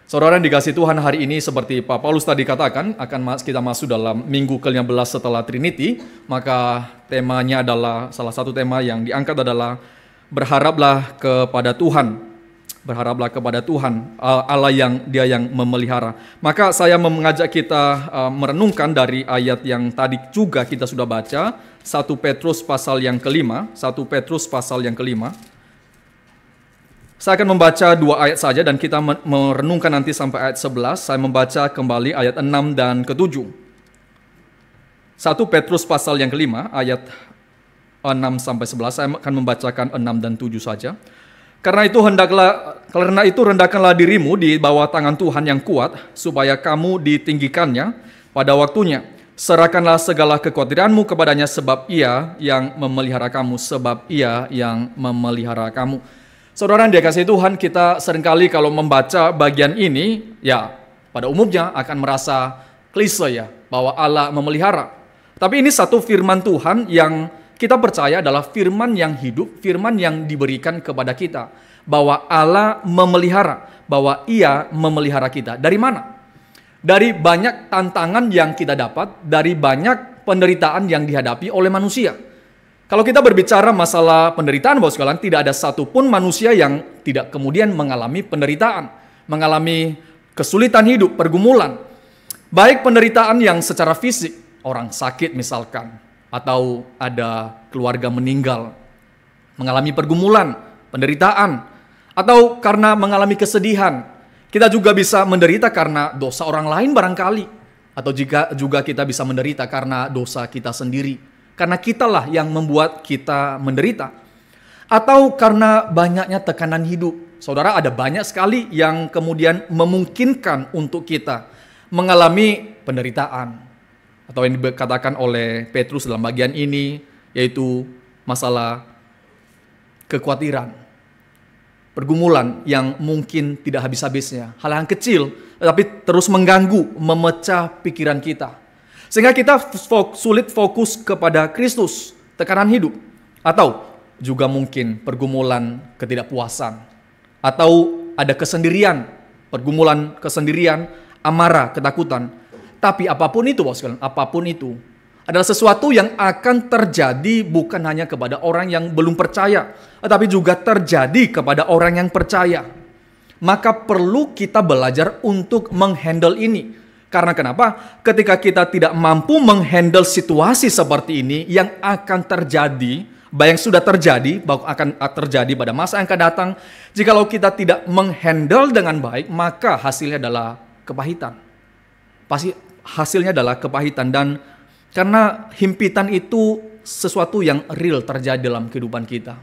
Saudara yang dikasih Tuhan, hari ini seperti Pak Paulus tadi katakan, kita masuk dalam minggu ke-15 setelah Trinity. Maka temanya adalah, salah satu tema yang diangkat adalah berharaplah kepada Tuhan. Berharaplah kepada Tuhan, Allah yang Dia yang memelihara. Maka saya mengajak kita merenungkan dari ayat yang tadi juga kita sudah baca, 1 Petrus pasal yang kelima. 1 Petrus pasal yang kelima. Saya akan membaca 2 ayat saja dan kita merenungkan nanti sampai ayat 11. Saya membaca kembali ayat 6 dan ke-7. 1 Petrus pasal yang kelima, ayat 6 sampai 11. Saya akan membacakan 6 dan 7 saja. Karena itu rendahkanlah dirimu di bawah tangan Tuhan yang kuat, supaya kamu ditinggikannya pada waktunya. Serahkanlah segala kekhawatiranmu kepadanya, sebab Ia yang memelihara kamu, Saudara yang dikasihi Tuhan, kita seringkali kalau membaca bagian ini, ya pada umumnya akan merasa klise ya, bahwa Allah memelihara. Tapi ini satu firman Tuhan yang kita percaya adalah firman yang hidup, firman yang diberikan kepada kita. Bahwa Allah memelihara, bahwa Ia memelihara kita. Dari mana? Dari banyak tantangan yang kita dapat, dari banyak penderitaan yang dihadapi oleh manusia. Kalau kita berbicara masalah penderitaan, Bapak sekalian, tidak ada satupun manusia yang tidak kemudian mengalami penderitaan, mengalami kesulitan hidup, pergumulan. Baik penderitaan yang secara fisik, orang sakit misalkan, atau ada keluarga meninggal, mengalami pergumulan, penderitaan, atau karena mengalami kesedihan. Kita juga bisa menderita karena dosa orang lain barangkali, atau juga kita bisa menderita karena dosa kita sendiri. Karena kitalah yang membuat kita menderita. Atau karena banyaknya tekanan hidup. Saudara, ada banyak sekali yang kemudian memungkinkan untuk kita mengalami penderitaan. Atau yang dikatakan oleh Petrus dalam bagian ini, yaitu masalah kekhawatiran. Pergumulan yang mungkin tidak habis-habisnya. Hal yang kecil, tapi terus mengganggu, memecah pikiran kita. Sehingga kita sulit fokus kepada Kristus, tekanan hidup. Atau juga mungkin pergumulan ketidakpuasan. Atau ada kesendirian, pergumulan kesendirian, amarah, ketakutan. Tapi apapun itu, Bapak sekalian, apapun itu adalah sesuatu yang akan terjadi bukan hanya kepada orang yang belum percaya, tetapi juga terjadi kepada orang yang percaya. Maka perlu kita belajar untuk menghandle ini. Karena kenapa? Ketika kita tidak mampu menghandle situasi seperti ini yang akan terjadi, yang sudah terjadi, akan terjadi pada masa yang akan datang. Jikalau kita tidak menghandle dengan baik, maka hasilnya adalah kepahitan. Pasti hasilnya adalah kepahitan. Dan karena himpitan itu sesuatu yang real terjadi dalam kehidupan kita.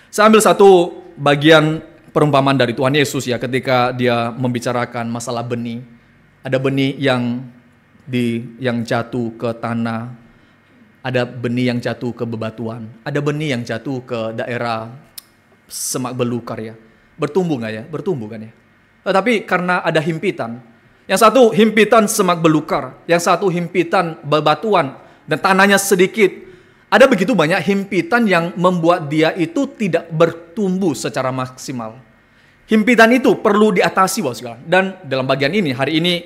Saya ambil satu bagian perumpamaan dari Tuhan Yesus ya, ketika Dia membicarakan masalah benih. Ada benih yang jatuh ke tanah, ada benih yang jatuh ke bebatuan, ada benih yang jatuh ke daerah semak belukar ya. Bertumbuh nggak ya? Bertumbuh kan ya? Tetapi karena ada himpitan, yang satu himpitan semak belukar, yang satu himpitan bebatuan dan tanahnya sedikit. Ada begitu banyak himpitan yang membuat dia itu tidak bertumbuh secara maksimal. Himpitan itu perlu diatasi, Bapak sekalian. Dan dalam bagian ini, hari ini,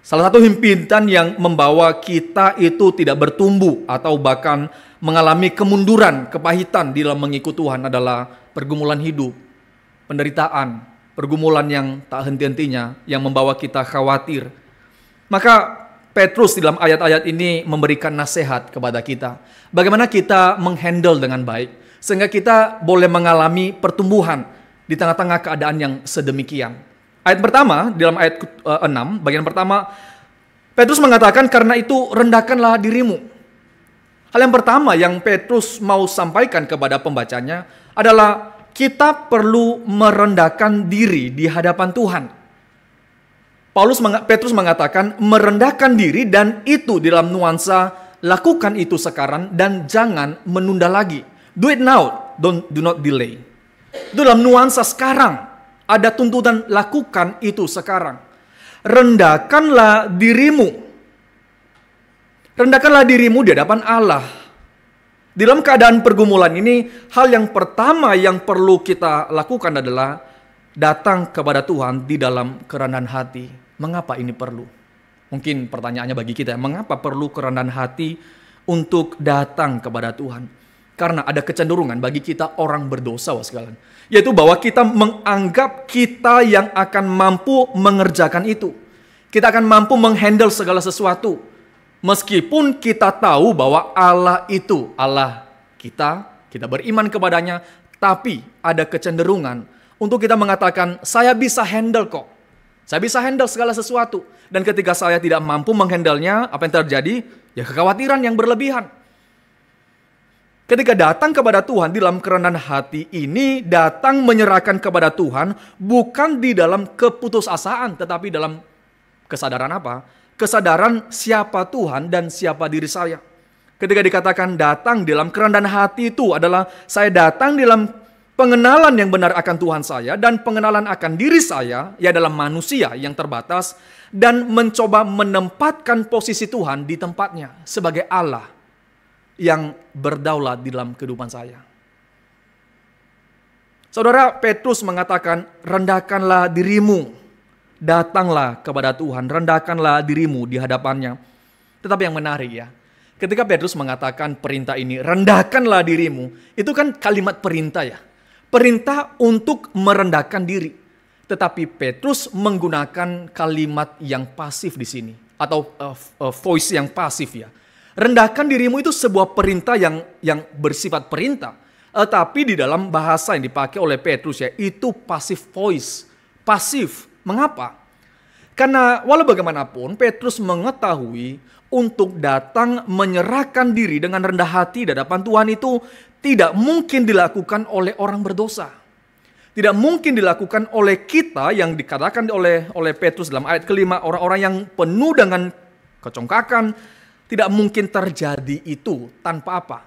salah satu himpitan yang membawa kita itu tidak bertumbuh atau bahkan mengalami kemunduran, kepahitan di dalam mengikut Tuhan adalah pergumulan hidup, penderitaan, pergumulan yang tak henti-hentinya, yang membawa kita khawatir. Maka Petrus di dalam ayat-ayat ini memberikan nasihat kepada kita. Bagaimana kita menghandle dengan baik, sehingga kita boleh mengalami pertumbuhan di tengah-tengah keadaan yang sedemikian. Ayat pertama, dalam ayat 6, bagian pertama, Petrus mengatakan, karena itu rendahkanlah dirimu. Hal yang pertama yang Petrus mau sampaikan kepada pembacanya adalah kita perlu merendahkan diri di hadapan Tuhan. Petrus mengatakan merendahkan diri, dan itu dalam nuansa lakukan itu sekarang dan jangan menunda lagi. Do it now, do not delay. Itu dalam nuansa sekarang. Ada tuntutan lakukan itu sekarang. Rendahkanlah dirimu. Rendahkanlah dirimu di hadapan Allah. Di dalam keadaan pergumulan ini, hal yang pertama yang perlu kita lakukan adalah datang kepada Tuhan di dalam kerendahan hati. Mengapa ini perlu? Mungkin pertanyaannya bagi kita, mengapa perlu kerendahan hati untuk datang kepada Tuhan? Karena ada kecenderungan bagi kita orang berdosa, sekalian, yaitu bahwa kita menganggap kita yang akan mampu mengerjakan itu. Kita akan mampu menghandle segala sesuatu. Meskipun kita tahu bahwa Allah itu Allah kita beriman kepadanya, tapi ada kecenderungan untuk kita mengatakan, saya bisa handle kok. Saya bisa handle segala sesuatu. Dan ketika saya tidak mampu menghandlenya, apa yang terjadi? Ya kekhawatiran yang berlebihan. Ketika datang kepada Tuhan di dalam kerendahan hati ini, datang menyerahkan kepada Tuhan bukan di dalam keputusasaan, tetapi dalam kesadaran apa? Kesadaran siapa Tuhan dan siapa diri saya. Ketika dikatakan datang dalam kerendahan hati itu adalah saya datang dalam pengenalan yang benar akan Tuhan saya dan pengenalan akan diri saya, ya dalam manusia yang terbatas, dan mencoba menempatkan posisi Tuhan di tempatnya sebagai Allah yang berdaulat di dalam kehidupan saya. Saudara, Petrus mengatakan, rendahkanlah dirimu, datanglah kepada Tuhan, rendahkanlah dirimu di hadapannya. Tetapi yang menarik ya, ketika Petrus mengatakan perintah ini, rendahkanlah dirimu, itu kan kalimat perintah ya. Perintah untuk merendahkan diri. Tetapi Petrus menggunakan kalimat yang pasif di sini, atau voice yang pasif ya. Rendahkan dirimu itu sebuah perintah yang bersifat perintah. Tapi di dalam bahasa yang dipakai oleh Petrus ya, itu passive voice. Pasif. Mengapa? Karena walau bagaimanapun Petrus mengetahui untuk datang menyerahkan diri dengan rendah hati di hadapan Tuhan itu tidak mungkin dilakukan oleh orang berdosa. Tidak mungkin dilakukan oleh kita yang dikatakan oleh Petrus dalam ayat kelima, orang-orang yang penuh dengan kecongkakan. Tidak mungkin terjadi itu tanpa apa?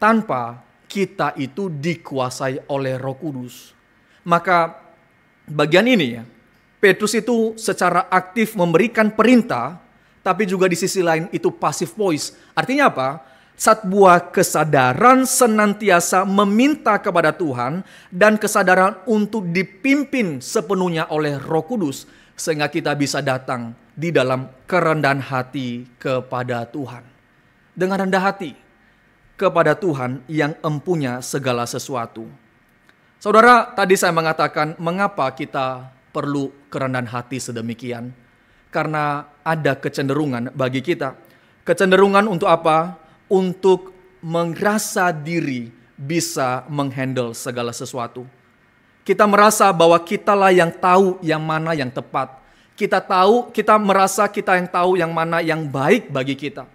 Tanpa kita itu dikuasai oleh Roh Kudus. Maka bagian ini ya, Petrus itu secara aktif memberikan perintah, tapi juga di sisi lain itu passive voice. Artinya apa? Sebuah kesadaran senantiasa meminta kepada Tuhan dan kesadaran untuk dipimpin sepenuhnya oleh Roh Kudus sehingga kita bisa datang di dalam kerendahan hati kepada Tuhan. Dengan rendah hati kepada Tuhan yang empunya segala sesuatu. Saudara, tadi saya mengatakan mengapa kita perlu kerendahan hati sedemikian. Karena ada kecenderungan bagi kita. Kecenderungan untuk apa? Untuk merasa diri bisa menghandle segala sesuatu. Kita merasa bahwa kitalah yang tahu yang mana yang tepat. Kita merasa kita yang tahu yang mana yang baik bagi kita.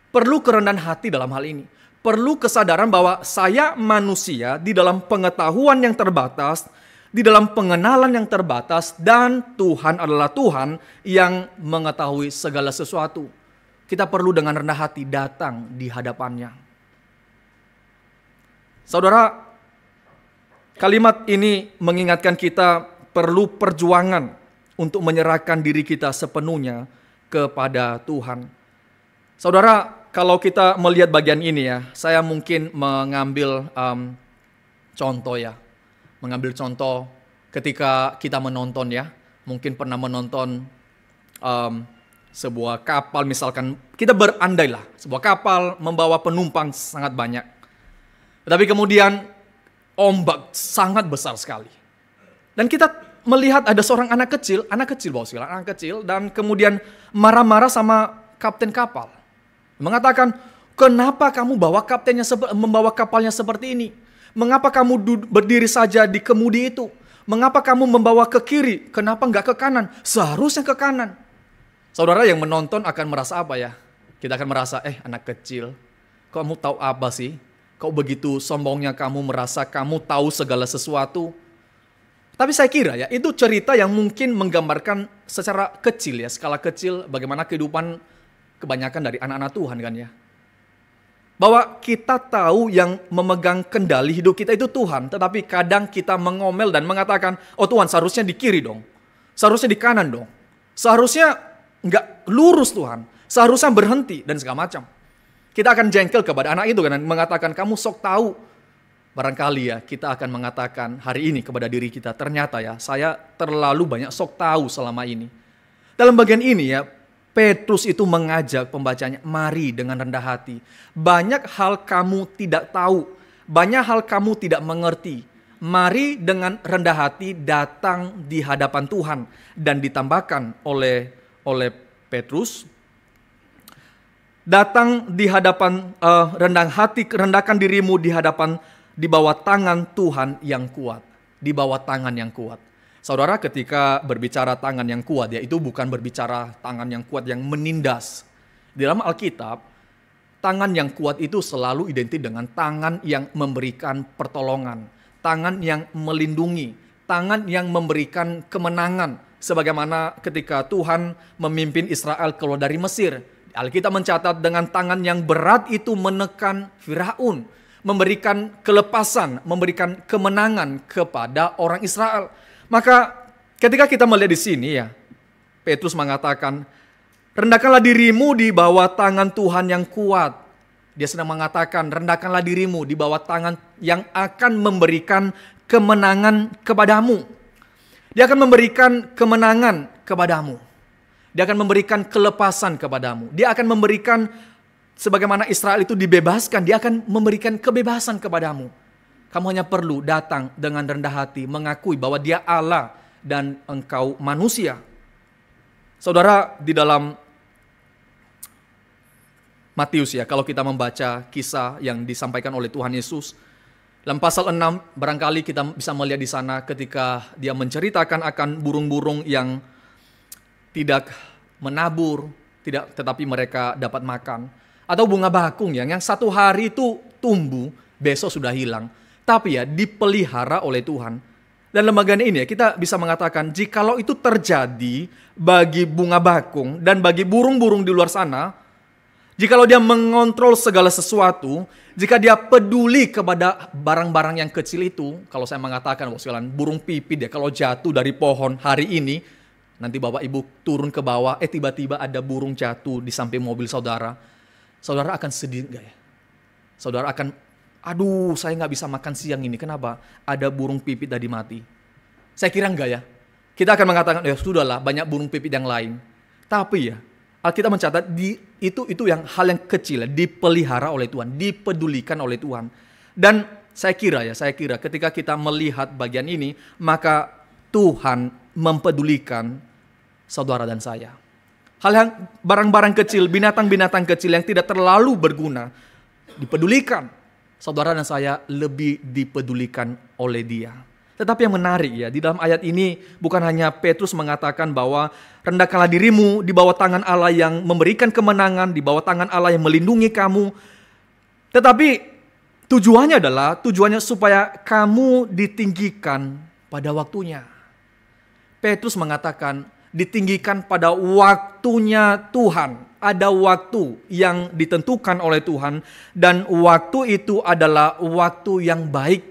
Perlu kerendahan hati dalam hal ini. Perlu kesadaran bahwa saya manusia di dalam pengetahuan yang terbatas, di dalam pengenalan yang terbatas, dan Tuhan adalah Tuhan yang mengetahui segala sesuatu. Kita perlu dengan rendah hati datang di hadapannya. Saudara, kalimat ini mengingatkan kita perlu perjuangan untuk menyerahkan diri kita sepenuhnya kepada Tuhan. Saudara, kalau kita melihat bagian ini ya, saya mungkin mengambil contoh ya. Mengambil contoh ketika kita menonton ya. Mungkin pernah menonton sebuah kapal, misalkan kita berandailah sebuah kapal membawa penumpang sangat banyak. Tetapi kemudian ombak sangat besar sekali. Dan kita melihat ada seorang anak kecil bawa segala anak kecil, dan kemudian marah-marah sama kapten kapal. Mengatakan, kenapa kamu membawa kapalnya seperti ini? Mengapa kamu berdiri saja di kemudi itu? Mengapa kamu membawa ke kiri? Kenapa enggak ke kanan? Seharusnya ke kanan. Saudara yang menonton akan merasa apa ya? Kita akan merasa, anak kecil, kamu tahu apa sih? Kok begitu sombongnya kamu merasa kamu tahu segala sesuatu? Tapi saya kira ya, itu cerita yang mungkin menggambarkan secara kecil ya, skala kecil bagaimana kehidupan kebanyakan dari anak-anak Tuhan kan ya. Bahwa kita tahu yang memegang kendali hidup kita itu Tuhan, tetapi kadang kita mengomel dan mengatakan, oh Tuhan seharusnya di kiri dong, seharusnya di kanan dong, seharusnya nggak lurus Tuhan, seharusnya berhenti dan segala macam. Kita akan jengkel kepada anak itu kan, mengatakan kamu sok tahu, Barangkali ya kita akan mengatakan hari ini kepada diri kita, ternyata ya saya terlalu banyak sok tahu selama ini. Dalam bagian ini ya, Petrus itu mengajak pembacanya, mari dengan rendah hati. Banyak hal kamu tidak tahu, banyak hal kamu tidak mengerti. Mari dengan rendah hati datang di hadapan Tuhan. Dan ditambahkan oleh Petrus, datang di hadapan rendahkan dirimu di hadapan, di bawah tangan Tuhan yang kuat. Di bawah tangan yang kuat. Saudara, ketika berbicara tangan yang kuat, ya itu bukan berbicara tangan yang kuat yang menindas. Di dalam Alkitab, tangan yang kuat itu selalu identik dengan tangan yang memberikan pertolongan, tangan yang melindungi, tangan yang memberikan kemenangan. Sebagaimana ketika Tuhan memimpin Israel keluar dari Mesir, Alkitab mencatat dengan tangan yang berat itu menekan Firaun, memberikan kelepasan, memberikan kemenangan kepada orang Israel. Maka ketika kita melihat di sini ya, Petrus mengatakan, rendahkanlah dirimu di bawah tangan Tuhan yang kuat. Dia sedang mengatakan, rendahkanlah dirimu di bawah tangan yang akan memberikan kemenangan kepadamu. Dia akan memberikan kemenangan kepadamu. Dia akan memberikan kelepasan kepadamu. Dia akan memberikan, sebagaimana Israel itu dibebaskan, dia akan memberikan kebebasan kepadamu. Kamu hanya perlu datang dengan rendah hati, mengakui bahwa dia Allah dan engkau manusia. Saudara, di dalam Matius ya, kalau kita membaca kisah yang disampaikan oleh Tuhan Yesus, dalam pasal 6, barangkali kita bisa melihat di sana ketika dia menceritakan akan burung-burung yang tidak menabur, tetapi mereka dapat makan. Atau bunga bakung yang satu hari itu tumbuh, besok sudah hilang. Tapi ya dipelihara oleh Tuhan. Dan lembaga ini ya kita bisa mengatakan, jikalau itu terjadi bagi bunga bakung dan bagi burung-burung di luar sana, jikalau dia mengontrol segala sesuatu, jika dia peduli kepada barang-barang yang kecil itu, kalau saya mengatakan, burung pipit ya, kalau jatuh dari pohon hari ini, nanti Bapak Ibu turun ke bawah, tiba-tiba ada burung jatuh di samping mobil saudara. Saudara akan sedih enggak ya? Saudara akan, aduh saya nggak bisa makan siang ini, kenapa? Ada burung pipit tadi mati. Saya kira enggak ya? Kita akan mengatakan, ya sudahlah banyak burung pipit yang lain. Tapi ya, Alkitab mencatat itu yang hal yang kecil, dipelihara oleh Tuhan, dipedulikan oleh Tuhan. Dan saya kira ketika kita melihat bagian ini, maka Tuhan mempedulikan saudara dan saya. Hal yang barang-barang kecil, binatang-binatang kecil yang tidak terlalu berguna, dipedulikan. Saudara dan saya lebih dipedulikan oleh Dia. Tetapi yang menarik ya, di dalam ayat ini bukan hanya Petrus mengatakan bahwa rendahkanlah dirimu di bawah tangan Allah yang memberikan kemenangan, di bawah tangan Allah yang melindungi kamu. Tetapi tujuannya supaya kamu ditinggikan pada waktunya. Petrus mengatakan ditinggikan pada waktunya Tuhan. Ada waktu yang ditentukan oleh Tuhan dan waktu itu adalah waktu yang baik.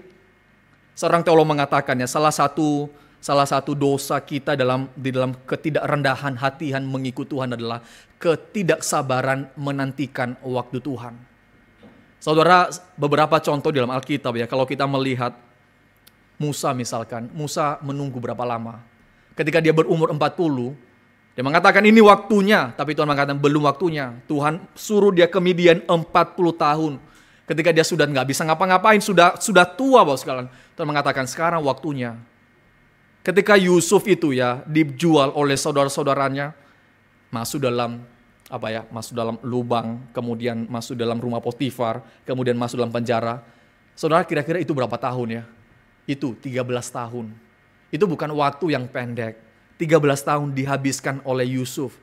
Seorang teolog mengatakannya, salah satu dosa kita di dalam ketidakrendahan hatian mengikut Tuhan adalah ketidaksabaran menantikan waktu Tuhan. Saudara, beberapa contoh dalam Alkitab ya, kalau kita melihat Musa misalkan, Musa menunggu berapa lama? Ketika dia berumur 40, dia mengatakan ini waktunya, tapi Tuhan mengatakan belum waktunya. Tuhan suruh dia ke Midian 40 tahun. Ketika dia sudah nggak bisa ngapa-ngapain, sudah tua Bapak sekalian. Tuhan mengatakan sekarang waktunya. Ketika Yusuf itu ya dijual oleh saudara-saudaranya, masuk dalam lubang, kemudian masuk dalam rumah Potifar, kemudian masuk dalam penjara. Saudara, kira-kira itu berapa tahun ya? Itu 13 tahun. Itu bukan waktu yang pendek. 13 tahun dihabiskan oleh Yusuf.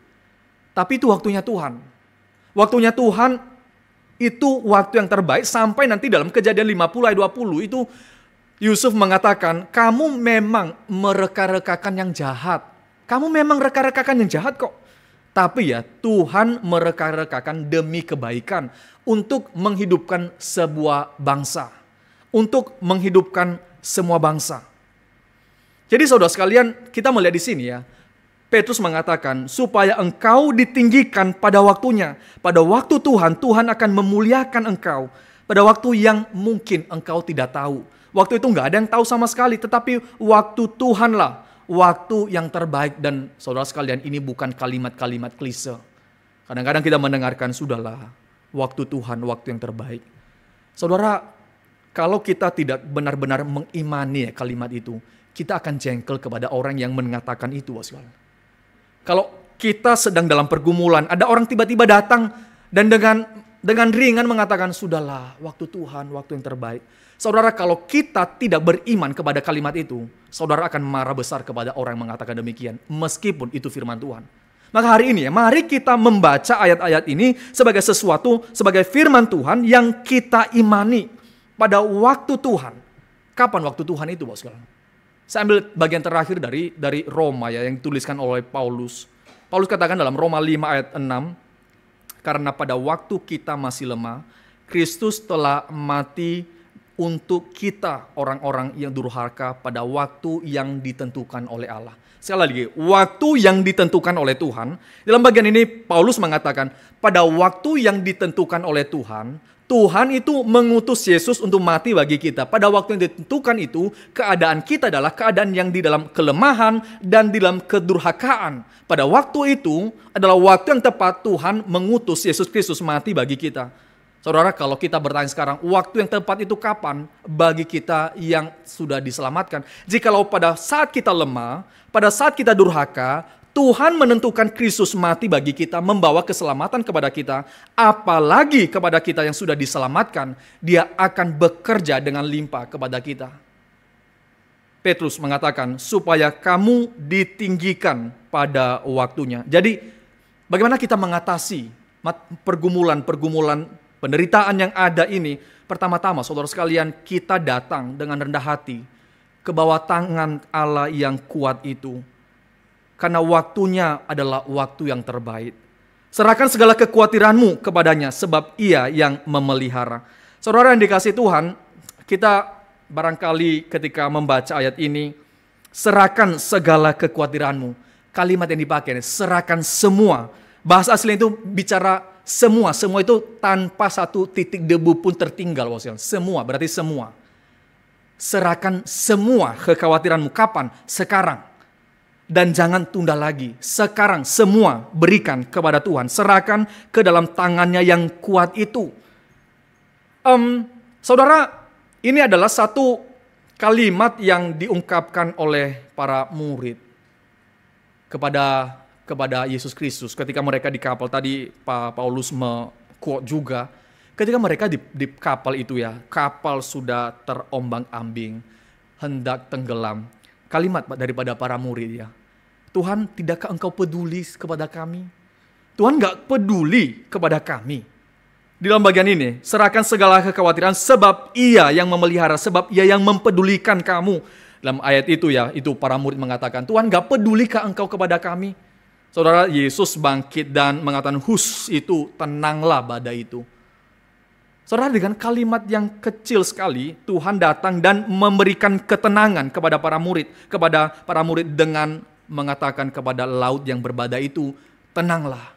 Tapi itu waktunya Tuhan. Waktunya Tuhan itu waktu yang terbaik sampai nanti dalam Kejadian 50 ayat 20 itu Yusuf mengatakan, kamu memang mereka-rekakan yang jahat. Kamu memang reka-rekakan yang jahat kok. Tapi ya Tuhan mereka-rekakan demi kebaikan untuk menghidupkan sebuah bangsa. Untuk menghidupkan semua bangsa. Jadi saudara sekalian, kita melihat di sini ya, Petrus mengatakan supaya engkau ditinggikan pada waktunya. Pada waktu Tuhan, Tuhan akan memuliakan engkau. Pada waktu yang mungkin engkau tidak tahu. Waktu itu nggak ada yang tahu sama sekali. Tetapi waktu Tuhanlah waktu yang terbaik. Dan saudara sekalian, ini bukan kalimat-kalimat klise. Kadang-kadang kita mendengarkan, sudahlah, waktu Tuhan, waktu yang terbaik. Saudara, kalau kita tidak benar-benar mengimani kalimat itu, kita akan jengkel kepada orang yang mengatakan itu. Kalau kita sedang dalam pergumulan, ada orang tiba-tiba datang dan dengan ringan mengatakan, sudahlah, waktu Tuhan, waktu yang terbaik. Saudara, kalau kita tidak beriman kepada kalimat itu, saudara akan marah besar kepada orang yang mengatakan demikian, meskipun itu firman Tuhan. Maka hari ini mari kita membaca ayat-ayat ini sebagai sesuatu, sebagai firman Tuhan yang kita imani pada waktu Tuhan. Kapan waktu Tuhan itu, Bapak sekalian? Saya ambil bagian terakhir dari Roma yang dituliskan oleh Paulus. Paulus katakan dalam Roma 5 ayat 6, karena pada waktu kita masih lemah, Kristus telah mati untuk kita orang-orang yang durhaka pada waktu yang ditentukan oleh Allah. Sekali lagi, waktu yang ditentukan oleh Tuhan. Dalam bagian ini Paulus mengatakan, pada waktu yang ditentukan oleh Tuhan, Tuhan itu mengutus Yesus untuk mati bagi kita. Pada waktu yang ditentukan itu, keadaan kita adalah keadaan yang di dalam kelemahan dan di dalam kedurhakaan. Pada waktu itu adalah waktu yang tepat Tuhan mengutus Yesus Kristus mati bagi kita. Saudara, kalau kita bertanya sekarang, waktu yang tepat itu kapan bagi kita yang sudah diselamatkan? Jikalau pada saat kita lemah, pada saat kita durhaka, Tuhan menentukan Kristus mati bagi kita, membawa keselamatan kepada kita, apalagi kepada kita yang sudah diselamatkan, Dia akan bekerja dengan limpah kepada kita. Petrus mengatakan, supaya kamu ditinggikan pada waktunya. Jadi, bagaimana kita mengatasi pergumulan-pergumulan penderitaan yang ada ini? Pertama-tama, saudara sekalian, kita datang dengan rendah hati ke bawah tangan Allah yang kuat itu. Karena waktunya adalah waktu yang terbaik. Serahkan segala kekhawatiranmu kepadanya, sebab Ia yang memelihara. Saudara yang dikasihi Tuhan, kita barangkali ketika membaca ayat ini, serahkan segala kekhawatiranmu. Kalimat yang dipakai, serahkan semua. Bahasa asli itu bicara semua itu tanpa satu titik debu pun tertinggal. Semua, berarti semua. Serahkan semua kekhawatiranmu. Kapan? Sekarang. Dan jangan tunda lagi. Sekarang semua berikan kepada Tuhan. Serahkan ke dalam tangannya yang kuat itu. Saudara, ini adalah satu kalimat yang diungkapkan oleh para murid kepada Yesus Kristus. Ketika mereka di kapal, tadi Pak Paulus quote juga. Ketika mereka di kapal itu kapal sudah terombang-ambing, hendak tenggelam. Kalimat daripada para murid Tuhan, tidakkah engkau peduli kepada kami? Tuhan gak peduli kepada kami. Di dalam bagian ini, serahkan segala kekhawatiran sebab Ia yang memelihara, sebab Ia yang mempedulikan kamu. Dalam ayat itu itu para murid mengatakan, Tuhan gak pedulikah engkau kepada kami? Saudara, Yesus bangkit dan mengatakan, itu, tenanglah badai itu. Saudara, dengan kalimat yang kecil sekali, Tuhan datang dan memberikan ketenangan kepada para murid dengan mengatakan kepada laut yang berbadai itu, tenanglah.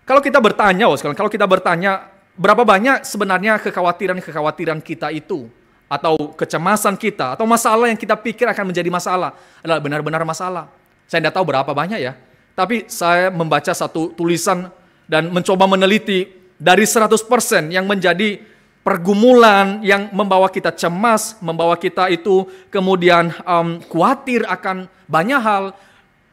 Kalau kita bertanya, berapa banyak sebenarnya kekhawatiran kita itu, atau kecemasan kita, atau masalah yang kita pikir akan menjadi masalah, adalah benar-benar masalah. Saya tidak tahu berapa banyak tapi saya membaca satu tulisan dan mencoba meneliti dari 100% yang menjadi pergumulan yang membawa kita cemas, membawa kita itu kemudian khawatir akan banyak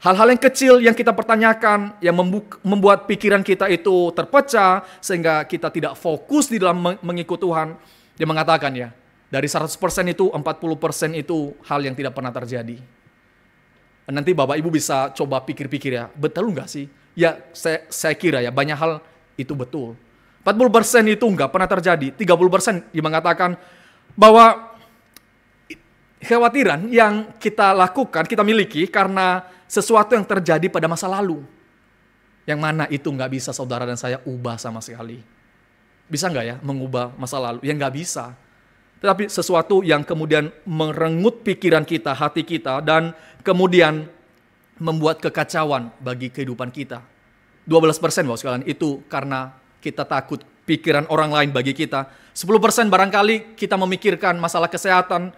hal-hal yang kecil yang kita pertanyakan, yang membuat pikiran kita itu terpecah, sehingga kita tidak fokus di dalam mengikut Tuhan. Dia mengatakan dari 100% itu 40% itu hal yang tidak pernah terjadi. Nanti Bapak Ibu bisa coba pikir-pikir betul nggak sih? Saya kira banyak hal itu betul. 40% itu nggak pernah terjadi. 30% dia mengatakan bahwa kekhawatiran yang kita lakukan, kita miliki karena sesuatu yang terjadi pada masa lalu. Yang mana itu nggak bisa saudara dan saya ubah sama sekali. Bisa nggak mengubah masa lalu? Nggak bisa. Tetapi sesuatu yang kemudian merenggut pikiran kita, hati kita, dan kemudian membuat kekacauan bagi kehidupan kita. 12% Bapak sekalian itu karena kita takut pikiran orang lain bagi kita. 10% barangkali kita memikirkan masalah kesehatan.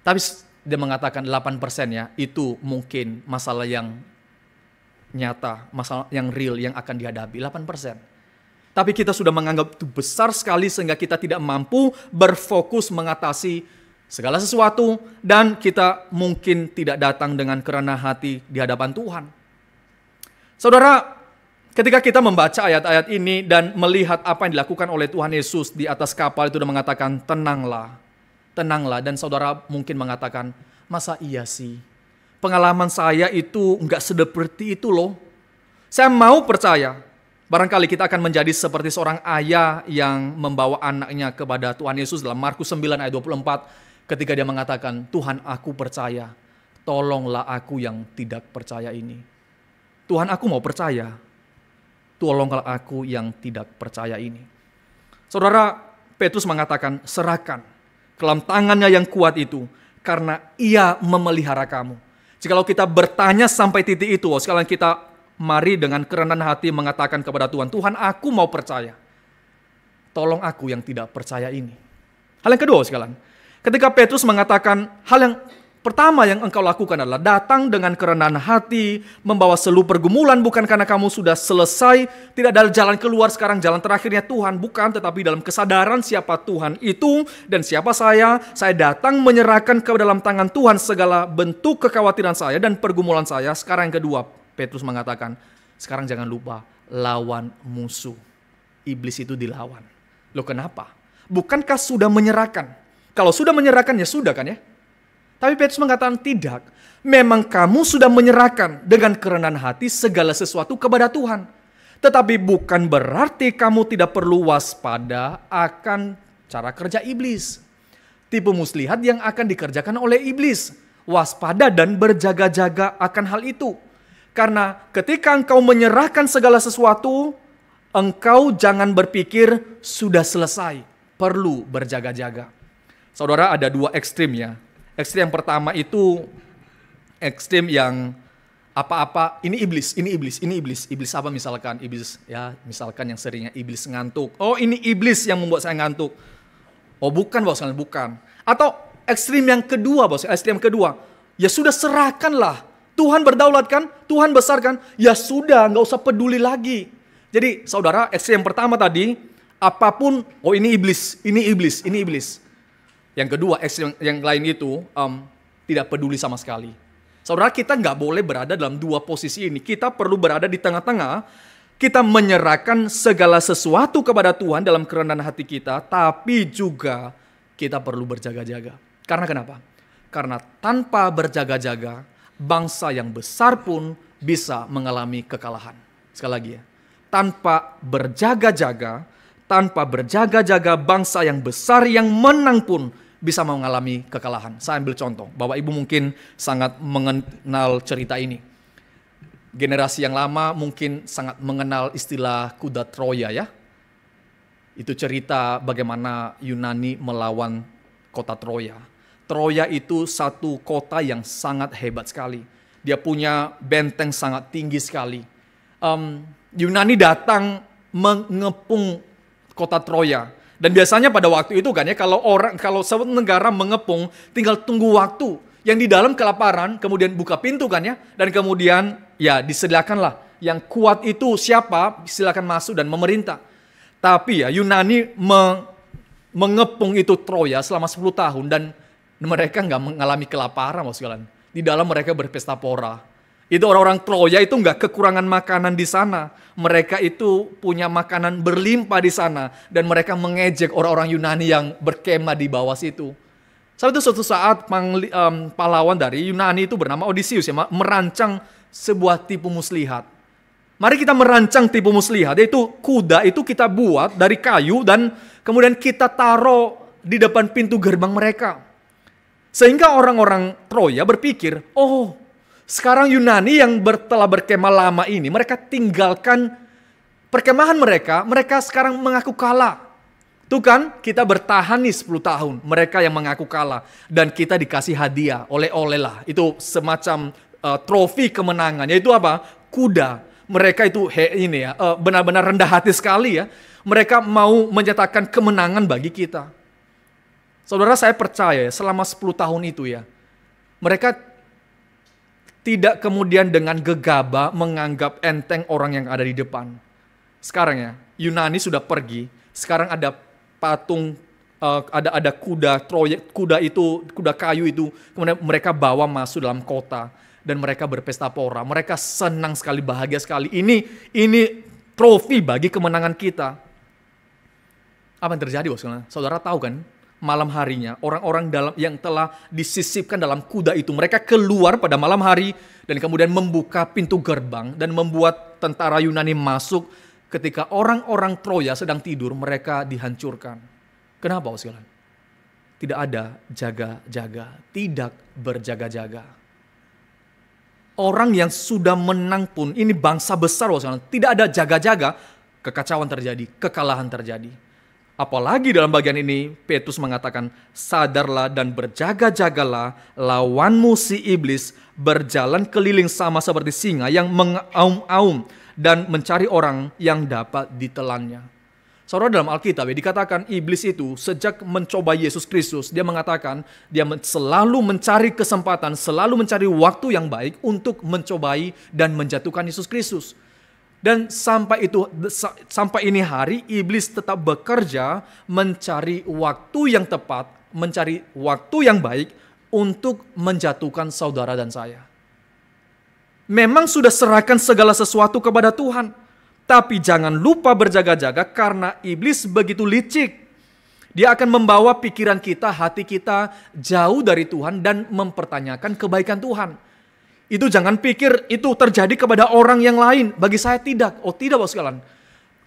Tapi dia mengatakan 8% ya, itu mungkin masalah yang nyata, masalah yang real yang akan dihadapi, 8%. Tapi kita sudah menganggap itu besar sekali sehingga kita tidak mampu berfokus mengatasi segala sesuatu, dan kita mungkin tidak datang dengan kerenah hati di hadapan Tuhan. Saudara, ketika kita membaca ayat-ayat ini dan melihat apa yang dilakukan oleh Tuhan Yesus di atas kapal, itu sudah mengatakan tenanglah, tenanglah. Dan saudara mungkin mengatakan, masa iya sih? Pengalaman saya itu enggak seperti itu loh. Saya mau percaya, barangkali kita akan menjadi seperti seorang ayah yang membawa anaknya kepada Tuhan Yesus dalam Markus 9 ayat 24. Ketika dia mengatakan, Tuhan aku percaya, tolonglah aku yang tidak percaya ini. Tuhan aku mau percaya, tolonglah aku yang tidak percaya ini. Saudara, Petrus mengatakan, serahkan ke dalam tangannya yang kuat itu, karena ia memelihara kamu. Jikalau kita bertanya sampai titik itu, sekalian kita mari dengan kerendahan hati mengatakan kepada Tuhan, Tuhan aku mau percaya, tolong aku yang tidak percaya ini. Hal yang kedua sekalian, ketika Petrus mengatakan hal yang pertama yang engkau lakukan adalah datang dengan kerendahan hati, membawa seluruh pergumulan bukan karena kamu sudah selesai, tidak ada jalan keluar sekarang, jalan terakhirnya Tuhan, bukan, tetapi dalam kesadaran siapa Tuhan itu dan siapa saya datang menyerahkan ke dalam tangan Tuhan segala bentuk kekhawatiran saya dan pergumulan saya. Sekarang yang kedua, Petrus mengatakan, sekarang jangan lupa lawan musuh. Iblis itu dilawan. Loh kenapa? Bukankah sudah menyerahkan? Kalau sudah menyerahkan ya sudah kan ya? Tapi Petrus mengatakan tidak. Memang kamu sudah menyerahkan dengan kerendahan hati segala sesuatu kepada Tuhan. Tetapi bukan berarti kamu tidak perlu waspada akan cara kerja iblis. Tipu muslihat yang akan dikerjakan oleh iblis. Waspada dan berjaga-jaga akan hal itu. Karena ketika engkau menyerahkan segala sesuatu, engkau jangan berpikir sudah selesai. Perlu berjaga-jaga. Saudara, ada dua ekstrim ya. Ekstrim yang pertama itu ekstrim yang apa-apa, ini iblis. Iblis apa misalkan? Iblis ya, misalkan yang seringnya iblis ngantuk. Oh, ini iblis yang membuat saya ngantuk. Oh, bukan bos, bukan. Atau ekstrim yang kedua bos, ekstrim yang kedua. Ya sudah serahkanlah. Tuhan berdaulat kan? Tuhan besar kan? Ya sudah, nggak usah peduli lagi. Jadi saudara, ekstrim yang pertama tadi, apapun, oh ini iblis. Yang kedua, ekstrem yang lain itu tidak peduli sama sekali. Saudara, kita nggak boleh berada dalam dua posisi ini. Kita perlu berada di tengah-tengah. Kita menyerahkan segala sesuatu kepada Tuhan dalam kerendahan hati kita, tapi juga kita perlu berjaga-jaga. Karena kenapa? Karena tanpa berjaga-jaga, bangsa yang besar pun bisa mengalami kekalahan. Sekali lagi ya, tanpa berjaga-jaga, bangsa yang besar yang menang pun bisa mengalami kekalahan. Saya ambil contoh, Bapak Ibu mungkin sangat mengenal cerita ini. Generasi yang lama mungkin sangat mengenal istilah kuda Troya ya. Itu cerita bagaimana Yunani melawan kota Troya. Troya itu satu kota yang sangat hebat sekali. Dia punya benteng sangat tinggi sekali. Yunani datang mengepung kota Troya. Dan biasanya pada waktu itu kan ya, kalau suatu negara mengepung, tinggal tunggu waktu. Yang di dalam kelaparan, kemudian buka pintu kan ya, dan kemudian ya disediakanlah. Yang kuat itu siapa, silakan masuk dan memerintah. Tapi ya Yunani mengepung itu Troya selama 10 tahun dan mereka nggak mengalami kelaparan Mas sekalian. Di dalam mereka berpesta pora. Itu orang-orang Troya itu nggak kekurangan makanan di sana. Mereka itu punya makanan berlimpah di sana. Dan mereka mengejek orang-orang Yunani yang berkemah di bawah situ. Saat itu suatu saat pahlawan dari Yunani itu bernama Odysseus ya, merancang sebuah tipu muslihat. Mari kita merancang tipu muslihat, yaitu kuda itu kita buat dari kayu dan kemudian kita taruh di depan pintu gerbang mereka. Sehingga orang-orang Troya berpikir, oh sekarang Yunani yang telah berkemah lama ini, mereka tinggalkan perkemahan mereka sekarang mengaku kalah. Tuh kan, kita bertahan nih 10 tahun, mereka yang mengaku kalah. Dan kita dikasih hadiah, oleh-oleh lah. Itu semacam trofi kemenangan, yaitu apa? Kuda. mereka itu benar-benar rendah hati sekali ya. Mereka mau menyatakan kemenangan bagi kita. Saudara, saya percaya selama 10 tahun itu ya, mereka tidak kemudian dengan gegabah menganggap enteng orang yang ada di depan. Sekarang ya, Yunani sudah pergi, sekarang ada patung, ada kuda kayu itu, kemudian mereka bawa masuk dalam kota dan mereka berpesta pora. Mereka senang sekali, bahagia sekali. Ini trofi bagi kemenangan kita. Apa yang terjadi, saudara tahu kan? Malam harinya, orang-orang yang telah disisipkan dalam kuda itu, mereka keluar pada malam hari dan kemudian membuka pintu gerbang dan membuat tentara Yunani masuk. Ketika orang-orang Troya sedang tidur, mereka dihancurkan. Kenapa, saudara? Tidak ada jaga-jaga, tidak berjaga-jaga. Orang yang sudah menang pun, ini bangsa besar, saudara, tidak ada jaga-jaga, kekacauan terjadi, kekalahan terjadi. Apalagi dalam bagian ini, Petrus mengatakan, sadarlah dan berjaga-jagalah, lawanmu si iblis berjalan keliling sama seperti singa yang mengaum-aum dan mencari orang yang dapat ditelannya. Saudara, dalam Alkitab dikatakan iblis itu sejak mencoba Yesus Kristus, dia mengatakan dia selalu mencari kesempatan, selalu mencari waktu yang baik untuk mencobai dan menjatuhkan Yesus Kristus. Dan sampai ini hari, iblis tetap bekerja mencari waktu yang tepat, mencari waktu yang baik untuk menjatuhkan saudara dan saya. Memang sudah serahkan segala sesuatu kepada Tuhan, tapi jangan lupa berjaga-jaga karena iblis begitu licik. Dia akan membawa pikiran kita, hati kita jauh dari Tuhan dan mempertanyakan kebaikan Tuhan. Itu jangan pikir itu terjadi kepada orang yang lain. Bagi saya tidak. Oh tidak, Bapak sekalian.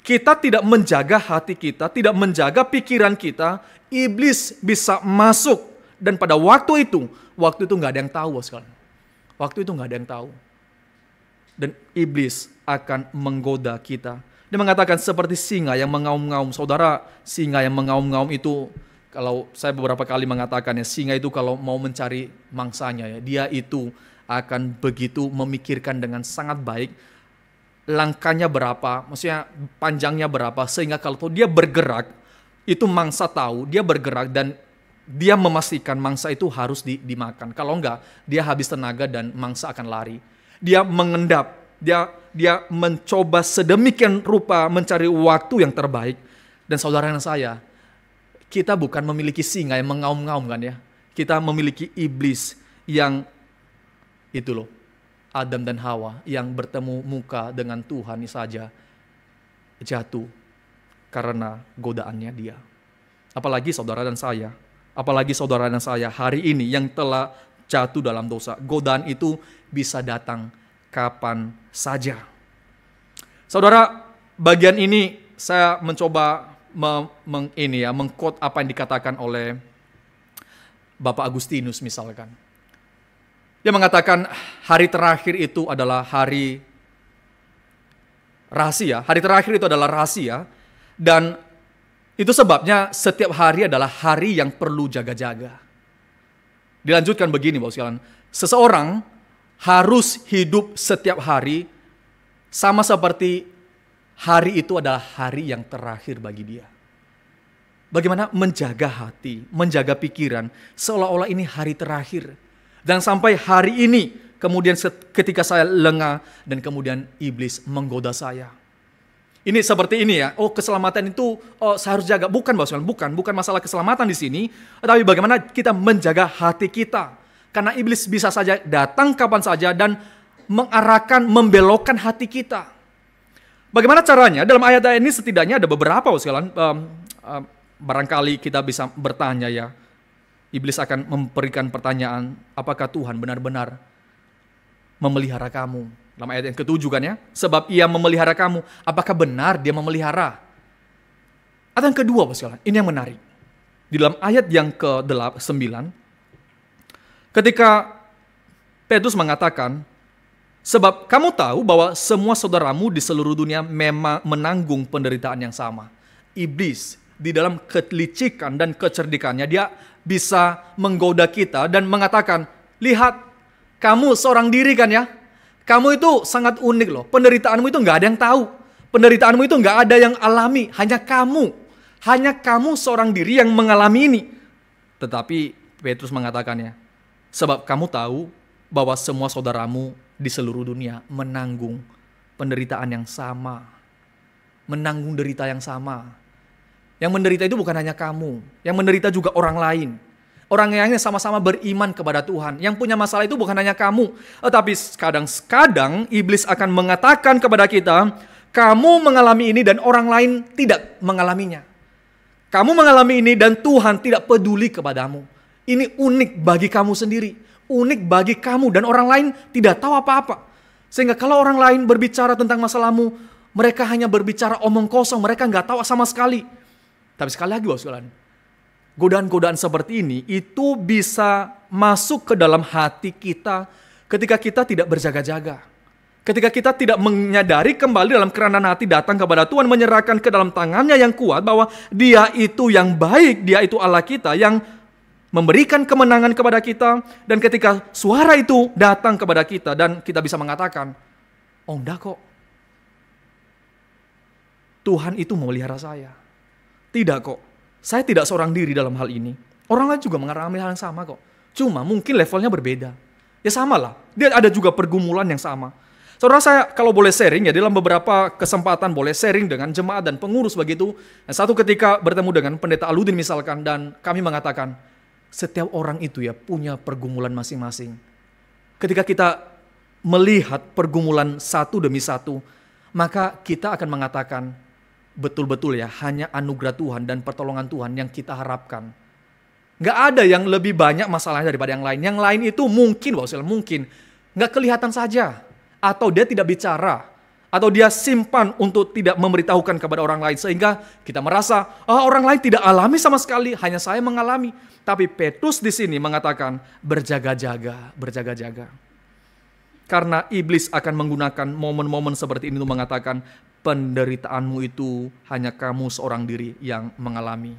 Kita tidak menjaga hati kita, tidak menjaga pikiran kita, iblis bisa masuk. Dan pada waktu itu nggak ada yang tahu, Bapak sekalian. Waktu itu nggak ada yang tahu. Dan iblis akan menggoda kita. Dia mengatakan seperti singa yang mengaum-ngaum. Saudara, singa yang mengaum-ngaum itu, kalau saya beberapa kali mengatakan ya, singa itu kalau mau mencari mangsanya ya, dia itu akan begitu memikirkan dengan sangat baik langkahnya berapa, maksudnya panjangnya berapa, sehingga kalau dia bergerak, itu mangsa tahu dia bergerak dan dia memastikan mangsa itu harus dimakan. Kalau enggak, dia habis tenaga dan mangsa akan lari. Dia mengendap, dia mencoba sedemikian rupa mencari waktu yang terbaik. Dan saudara dan saya, kita bukan memiliki singa yang mengaum-ngaum kan ya. Kita memiliki iblis yang itu loh, Adam dan Hawa yang bertemu muka dengan Tuhan saja jatuh karena godaannya dia. Apalagi saudara dan saya hari ini yang telah jatuh dalam dosa. Godaan itu bisa datang kapan saja. Saudara, bagian ini saya mencoba mengquote apa yang dikatakan oleh Bapak Agustinus misalkan. Dia mengatakan hari terakhir itu adalah hari rahasia. Hari terakhir itu adalah rahasia. Dan itu sebabnya setiap hari adalah hari yang perlu jaga-jaga. Dilanjutkan begini, Bapak sekalian. Seseorang harus hidup setiap hari sama seperti hari itu adalah hari yang terakhir bagi dia. Bagaimana menjaga hati, menjaga pikiran, seolah-olah ini hari terakhir. Dan sampai hari ini, kemudian ketika saya lengah dan kemudian iblis menggoda saya. Ini seperti ini ya. Oh, keselamatan itu saya harus jaga. Bukan, bukan masalah keselamatan di sini, tapi bagaimana kita menjaga hati kita. Karena iblis bisa saja datang kapan saja dan mengarahkan, membelokkan hati kita. Bagaimana caranya? Dalam ayat ini setidaknya ada beberapa, sekalian. Barangkali kita bisa bertanya ya. Iblis akan memberikan pertanyaan, apakah Tuhan benar-benar memelihara kamu? Dalam ayat yang ke-7 kan ya, sebab ia memelihara kamu, apakah benar dia memelihara? Atau yang kedua, sekalian, ini yang menarik. Di dalam ayat yang ke-9, ketika Petrus mengatakan, sebab kamu tahu bahwa semua saudaramu di seluruh dunia memang menanggung penderitaan yang sama. Iblis di dalam kelicikan dan kecerdikannya, dia bisa menggoda kita dan mengatakan, lihat, kamu seorang diri kan ya, Kamu itu sangat unik loh. Penderitaanmu itu nggak ada yang tahu. Penderitaanmu itu nggak ada yang alami. Hanya kamu. Hanya kamu seorang diri yang mengalami ini. Tetapi Petrus mengatakannya, sebab kamu tahu bahwa semua saudaramu di seluruh dunia menanggung penderitaan yang sama. Menanggung derita yang sama. Yang menderita itu bukan hanya kamu. Yang menderita juga orang lain. Orang yang sama-sama beriman kepada Tuhan. Yang punya masalah itu bukan hanya kamu. Tetapi kadang-kadang iblis akan mengatakan kepada kita, kamu mengalami ini dan orang lain tidak mengalaminya. Kamu mengalami ini dan Tuhan tidak peduli kepadamu. Ini unik bagi kamu sendiri. Unik bagi kamu dan orang lain tidak tahu apa-apa. Sehingga kalau orang lain berbicara tentang masalahmu, mereka hanya berbicara omong kosong. Mereka nggak tahu sama sekali. Tapi sekali lagi sekalian, godaan-godaan seperti ini itu bisa masuk ke dalam hati kita ketika kita tidak berjaga-jaga. Ketika kita tidak menyadari kembali dalam kerendahan hati datang kepada Tuhan, menyerahkan ke dalam tangannya yang kuat bahwa Dia itu yang baik, Dia itu Allah kita yang memberikan kemenangan kepada kita. Dan ketika suara itu datang kepada kita dan kita bisa mengatakan, oh enggak kok, Tuhan itu memelihara saya. Tidak kok, saya tidak seorang diri dalam hal ini. Orang lain juga mengalami hal yang sama kok. Cuma mungkin levelnya berbeda. Ya sama lah, dia ada juga pergumulan yang sama. Saudara, saya kalau boleh sharing ya, dalam beberapa kesempatan boleh sharing dengan jemaat dan pengurus begitu. Satu ketika bertemu dengan pendeta Aludin misalkan, dan kami mengatakan, setiap orang itu ya punya pergumulan masing-masing. Ketika kita melihat pergumulan satu demi satu, maka kita akan mengatakan, betul-betul ya, hanya anugerah Tuhan dan pertolongan Tuhan yang kita harapkan. Gak ada yang lebih banyak masalahnya daripada yang lain. Yang lain itu mungkin gak kelihatan saja. Atau dia tidak bicara. Atau dia simpan untuk tidak memberitahukan kepada orang lain. Sehingga kita merasa, orang lain tidak alami sama sekali, hanya saya mengalami. Tapi Petrus di sini mengatakan, berjaga-jaga. Karena iblis akan menggunakan momen-momen seperti ini untuk mengatakan, penderitaanmu itu hanya kamu seorang diri yang mengalami.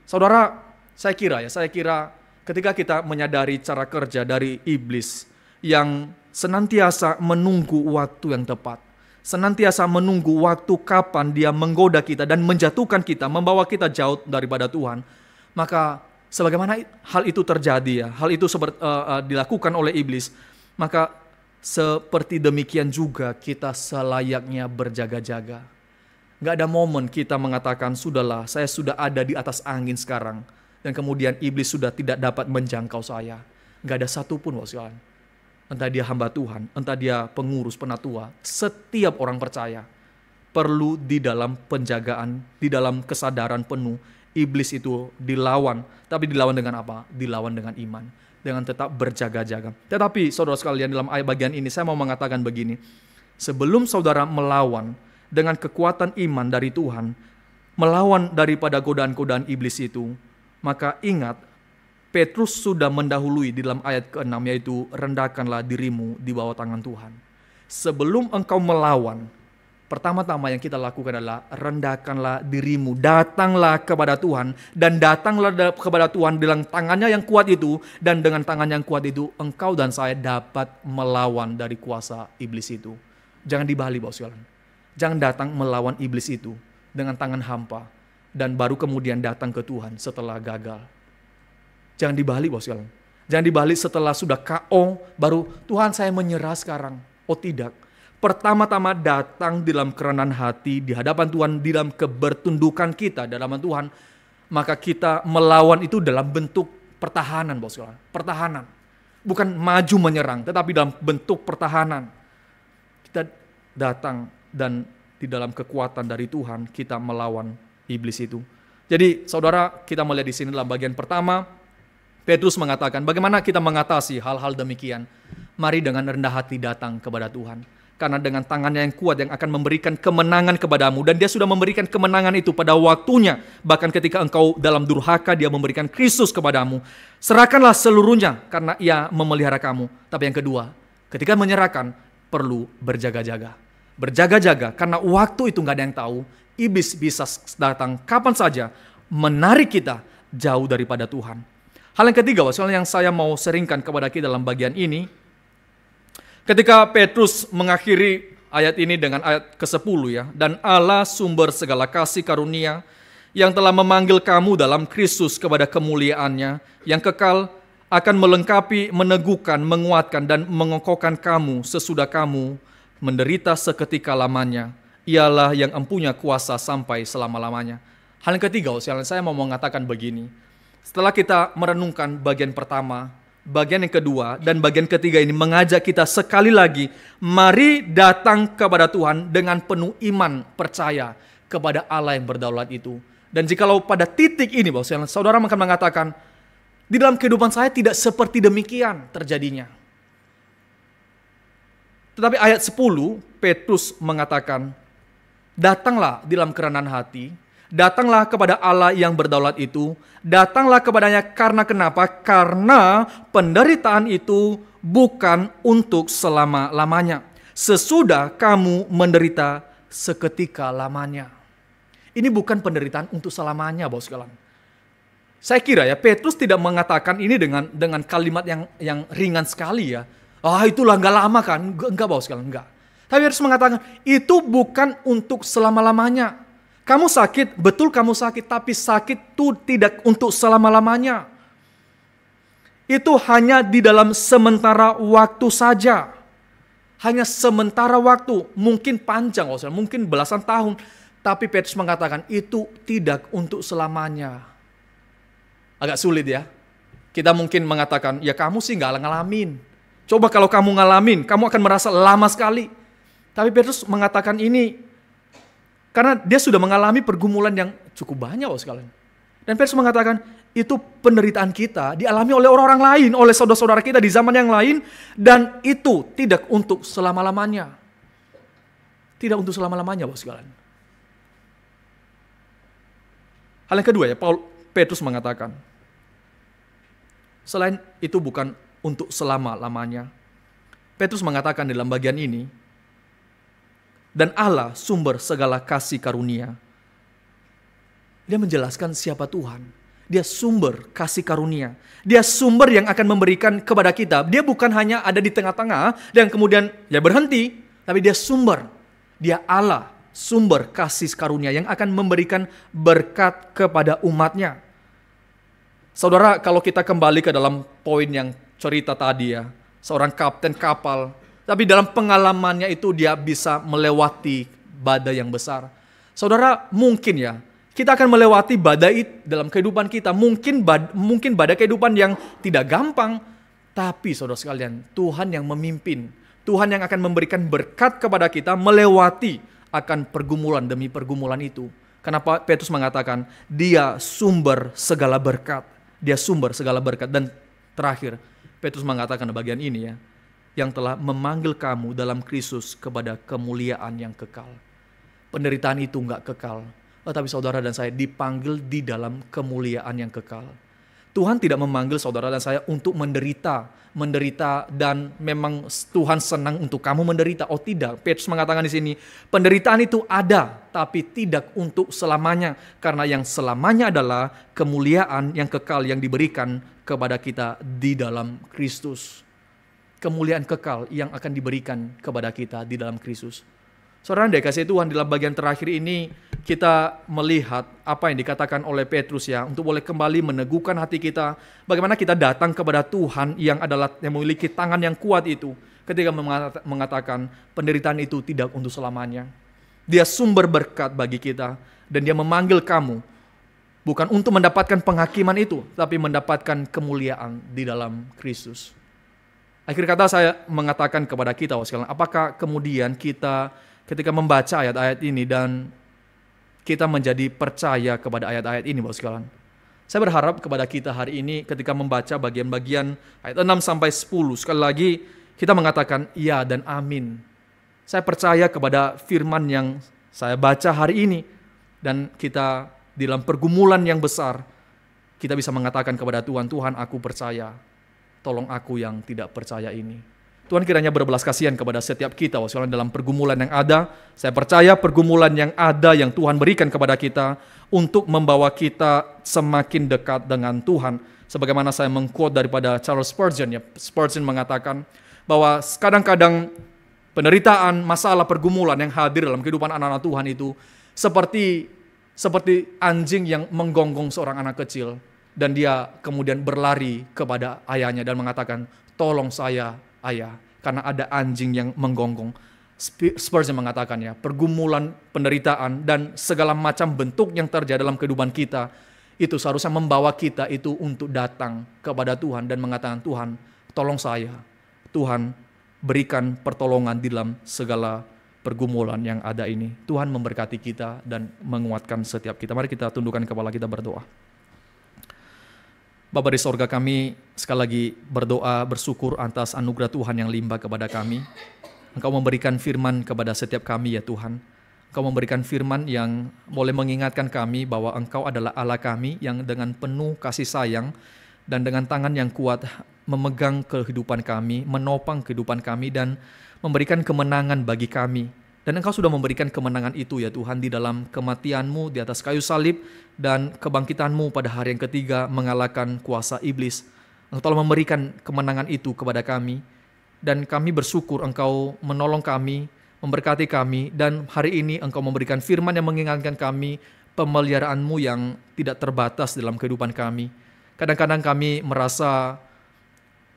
Saudara, saya kira ketika kita menyadari cara kerja dari iblis yang senantiasa menunggu waktu yang tepat, senantiasa menunggu waktu kapan dia menggoda kita dan menjatuhkan kita, membawa kita jauh daripada Tuhan, maka sebagaimana hal itu terjadi ya, hal itu dilakukan oleh iblis, maka seperti demikian juga kita selayaknya berjaga-jaga. Gak ada momen kita mengatakan, sudahlah, saya sudah ada di atas angin sekarang. Dan kemudian iblis sudah tidak dapat menjangkau saya. Gak ada satupun, entah dia hamba Tuhan, entah dia pengurus, penatua. Setiap orang percaya perlu di dalam penjagaan, di dalam kesadaran penuh. Iblis itu dilawan, tapi dilawan dengan apa? Dilawan dengan iman. Dengan tetap berjaga-jaga. Tetapi saudara sekalian, dalam ayat bagian ini saya mau mengatakan begini. Sebelum saudara melawan dengan kekuatan iman dari Tuhan, melawan daripada godaan-godaan iblis itu, maka ingat, Petrus sudah mendahului di dalam ayat ke-6, yaitu rendahkanlah dirimu di bawah tangan Tuhan. Sebelum engkau melawan, pertama-tama yang kita lakukan adalah rendahkanlah dirimu, datanglah kepada Tuhan, dan datanglah kepada Tuhan dengan tangannya yang kuat itu, dan dengan tangan yang kuat itu engkau dan saya dapat melawan dari kuasa iblis itu. Jangan dibalik, jangan datang melawan iblis itu dengan tangan hampa dan baru kemudian datang ke Tuhan setelah gagal. Jangan dibalik, jangan dibalik setelah sudah KO baru Tuhan saya menyerah sekarang. Oh tidak. Pertama-tama datang di dalam kerendahan hati, di hadapan Tuhan, di dalam kebertundukan kita di hadapan Tuhan, maka kita melawan itu dalam bentuk pertahanan, pertahanan. Bukan maju menyerang, tetapi dalam bentuk pertahanan. Kita datang dan di dalam kekuatan dari Tuhan, kita melawan iblis itu. Jadi saudara, kita melihat di sini dalam bagian pertama, Petrus mengatakan bagaimana kita mengatasi hal-hal demikian. Mari dengan rendah hati datang kepada Tuhan. Karena dengan tangannya yang kuat yang akan memberikan kemenangan kepadamu. Dan dia sudah memberikan kemenangan itu pada waktunya. Bahkan ketika engkau dalam durhaka, dia memberikan Kristus kepadamu. Serahkanlah seluruhnya karena ia memelihara kamu. Tapi yang kedua, ketika menyerahkan, perlu berjaga-jaga. Berjaga-jaga karena waktu itu gak ada yang tahu. Iblis bisa datang kapan saja menarik kita jauh daripada Tuhan. Hal yang ketiga, yang saya mau seringkan kepada kita dalam bagian ini, Ketika Petrus mengakhiri ayat ini dengan ayat ke-10 ya, dan Allah sumber segala kasih karunia yang telah memanggil kamu dalam Kristus kepada kemuliaannya yang kekal akan melengkapi, meneguhkan, menguatkan dan mengokohkan kamu sesudah kamu menderita seketika lamanya. Ialah yang empunya kuasa sampai selama-lamanya. Hal yang ketiga, saya mau mengatakan begini. Setelah kita merenungkan bagian pertama, bagian yang kedua, dan bagian ketiga ini mengajak kita sekali lagi, mari datang kepada Tuhan dengan penuh iman, percaya kepada Allah yang berdaulat itu. Dan jikalau pada titik ini, saudara akan mengatakan, di dalam kehidupan saya tidak seperti demikian terjadinya. Tetapi ayat 10, Petrus mengatakan, datanglah di dalam kerendahan hati, datanglah kepada Allah yang berdaulat itu, datanglah kepadanya karena kenapa? Karena penderitaan itu bukan untuk selama-lamanya. Sesudah kamu menderita seketika lamanya. Ini bukan penderitaan untuk selamanya, Bapak sekalian. Saya kira ya, Petrus tidak mengatakan ini dengan kalimat yang ringan sekali ya. Itulah nggak lama kan? Enggak, Bapak sekalian, enggak. Tapi harus mengatakan, itu bukan untuk selama-lamanya. Kamu sakit, betul kamu sakit, tapi sakit itu tidak untuk selama-lamanya. Itu hanya di dalam sementara waktu saja. Hanya sementara waktu, mungkin panjang, mungkin belasan tahun. Tapi Petrus mengatakan, itu tidak untuk selamanya. Agak sulit ya. Kita mungkin mengatakan, ya kamu sih nggak ngalamin. Coba kalau kamu ngalamin, kamu akan merasa lama sekali. Tapi Petrus mengatakan ini karena dia sudah mengalami pergumulan yang cukup banyak sekalian. Dan Petrus mengatakan itu penderitaan kita dialami oleh orang-orang lain, oleh saudara-saudara kita di zaman yang lain, dan itu tidak untuk selama-lamanya. Tidak untuk selama-lamanya, sekalian. Hal yang kedua ya, Petrus mengatakan selain itu bukan untuk selama-lamanya. Petrus mengatakan dalam bagian ini, dan Allah sumber segala kasih karunia. Dia menjelaskan siapa Tuhan. Dia sumber kasih karunia. Dia sumber yang akan memberikan kepada kita. Dia bukan hanya ada di tengah-tengah dan kemudian ya berhenti. Tapi dia sumber. Dia Allah, sumber kasih karunia yang akan memberikan berkat kepada umatnya. Saudara, kalau kita kembali ke dalam poin yang cerita tadi ya. Seorang kapten kapal, tapi dalam pengalamannya itu dia bisa melewati badai yang besar. Saudara, mungkin ya, kita akan melewati badai dalam kehidupan kita. Mungkin badai kehidupan yang tidak gampang. Tapi saudara sekalian, Tuhan yang memimpin. Tuhan yang akan memberikan berkat kepada kita melewati akan pergumulan demi pergumulan itu. Kenapa Petrus mengatakan, dia sumber segala berkat. Dia sumber segala berkat. Dan terakhir, Petrus mengatakan di bagian ini ya, yang telah memanggil kamu dalam Kristus kepada kemuliaan yang kekal. Penderitaan itu enggak kekal. Tetapi saudara dan saya dipanggil di dalam kemuliaan yang kekal. Tuhan tidak memanggil saudara dan saya untuk menderita dan memang Tuhan senang untuk kamu menderita. Oh tidak, Petrus mengatakan di sini, penderitaan itu ada, tapi tidak untuk selamanya. Karena yang selamanya adalah kemuliaan yang kekal yang diberikan kepada kita di dalam Kristus. Kemuliaan kekal yang akan diberikan kepada kita di dalam Kristus. Saudara yang dikasihi Tuhan, di dalam bagian terakhir ini kita melihat apa yang dikatakan oleh Petrus ya, untuk boleh kembali meneguhkan hati kita, bagaimana kita datang kepada Tuhan yang memiliki tangan yang kuat itu, ketika mengatakan penderitaan itu tidak untuk selamanya. Dia sumber berkat bagi kita, dan dia memanggil kamu bukan untuk mendapatkan penghakiman itu, tapi mendapatkan kemuliaan di dalam Kristus. Akhir kata saya mengatakan kepada kita, apakah kemudian kita ketika membaca ayat-ayat ini dan kita menjadi percaya kepada ayat-ayat ini, Bapak sekalian. Saya berharap kepada kita hari ini ketika membaca bagian-bagian ayat 6 sampai 10, sekali lagi kita mengatakan ya dan amin. Saya percaya kepada firman yang saya baca hari ini, dan kita di dalam pergumulan yang besar kita bisa mengatakan kepada Tuhan, Tuhan aku percaya. Tolong aku yang tidak percaya ini. Tuhan kiranya berbelas kasihan kepada setiap kita dalam pergumulan yang ada. Saya percaya pergumulan yang ada yang Tuhan berikan kepada kita untuk membawa kita semakin dekat dengan Tuhan. Sebagaimana saya mengquote daripada Charles Spurgeon, Spurgeon mengatakan bahwa kadang-kadang penderitaan, masalah, pergumulan yang hadir dalam kehidupan anak-anak Tuhan itu seperti anjing yang menggonggong seorang anak kecil, dan dia kemudian berlari kepada ayahnya dan mengatakan, "Tolong saya, ayah," karena ada anjing yang menggonggong. Spurgeon mengatakan ya, pergumulan, penderitaan, dan segala macam bentuk yang terjadi dalam kehidupan kita, itu seharusnya membawa kita itu untuk datang kepada Tuhan dan mengatakan, "Tuhan, tolong saya. Tuhan, berikan pertolongan di dalam segala pergumulan yang ada ini." Tuhan memberkati kita dan menguatkan setiap kita. Mari kita tundukkan kepala kita berdoa. Bapa di sorga, kami sekali lagi berdoa, bersyukur atas anugerah Tuhan yang limpah kepada kami. Engkau memberikan firman kepada setiap kami ya Tuhan. Engkau memberikan firman yang boleh mengingatkan kami bahwa Engkau adalah Allah kami yang dengan penuh kasih sayang dan dengan tangan yang kuat memegang kehidupan kami, menopang kehidupan kami, dan memberikan kemenangan bagi kami. Dan Engkau sudah memberikan kemenangan itu ya Tuhan di dalam kematian-Mu di atas kayu salib dan kebangkitan-Mu pada hari yang ketiga mengalahkan kuasa iblis. Engkau telah memberikan kemenangan itu kepada kami. Dan kami bersyukur Engkau menolong kami, memberkati kami, dan hari ini Engkau memberikan firman yang mengingatkan kami pemeliharaan-Mu yang tidak terbatas dalam kehidupan kami. Kadang-kadang kami merasa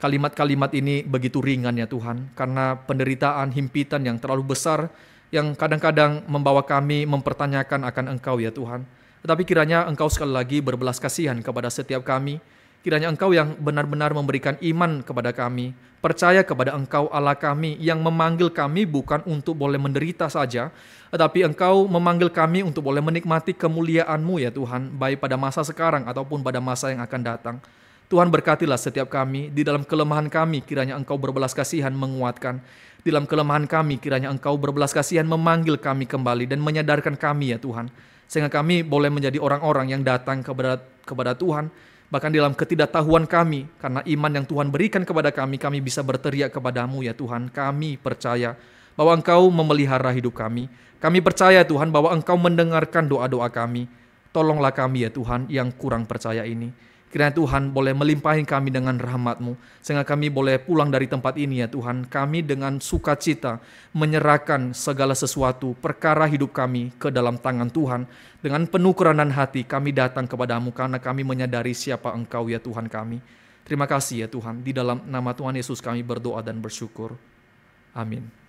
kalimat-kalimat ini begitu ringan ya Tuhan, karena penderitaan, himpitan yang terlalu besar yang kadang-kadang membawa kami mempertanyakan akan Engkau ya Tuhan. Tetapi kiranya Engkau sekali lagi berbelas kasihan kepada setiap kami. Kiranya Engkau yang benar-benar memberikan iman kepada kami, percaya kepada Engkau Allah kami yang memanggil kami bukan untuk boleh menderita saja, tetapi Engkau memanggil kami untuk boleh menikmati kemuliaan-Mu ya Tuhan, baik pada masa sekarang ataupun pada masa yang akan datang. Tuhan berkatilah setiap kami, di dalam kelemahan kami kiranya Engkau berbelas kasihan menguatkan, di dalam kelemahan kami kiranya Engkau berbelas kasihan memanggil kami kembali dan menyadarkan kami ya Tuhan, sehingga kami boleh menjadi orang-orang yang datang kepada Tuhan. Bahkan di dalam ketidaktahuan kami, karena iman yang Tuhan berikan kepada kami bisa berteriak kepada-Mu ya Tuhan. Kami percaya bahwa Engkau memelihara hidup kami. Kami percaya Tuhan bahwa Engkau mendengarkan doa-doa kami. Tolonglah kami ya Tuhan yang kurang percaya ini. Kiranya Tuhan boleh melimpahi kami dengan rahmat-Mu, sehingga kami boleh pulang dari tempat ini ya Tuhan. Kami dengan sukacita menyerahkan segala sesuatu, perkara hidup kami ke dalam tangan Tuhan. Dengan penuh kerendahan hati kami datang kepada-Mu, karena kami menyadari siapa Engkau ya Tuhan kami. Terima kasih ya Tuhan. Di dalam nama Tuhan Yesus kami berdoa dan bersyukur. Amin.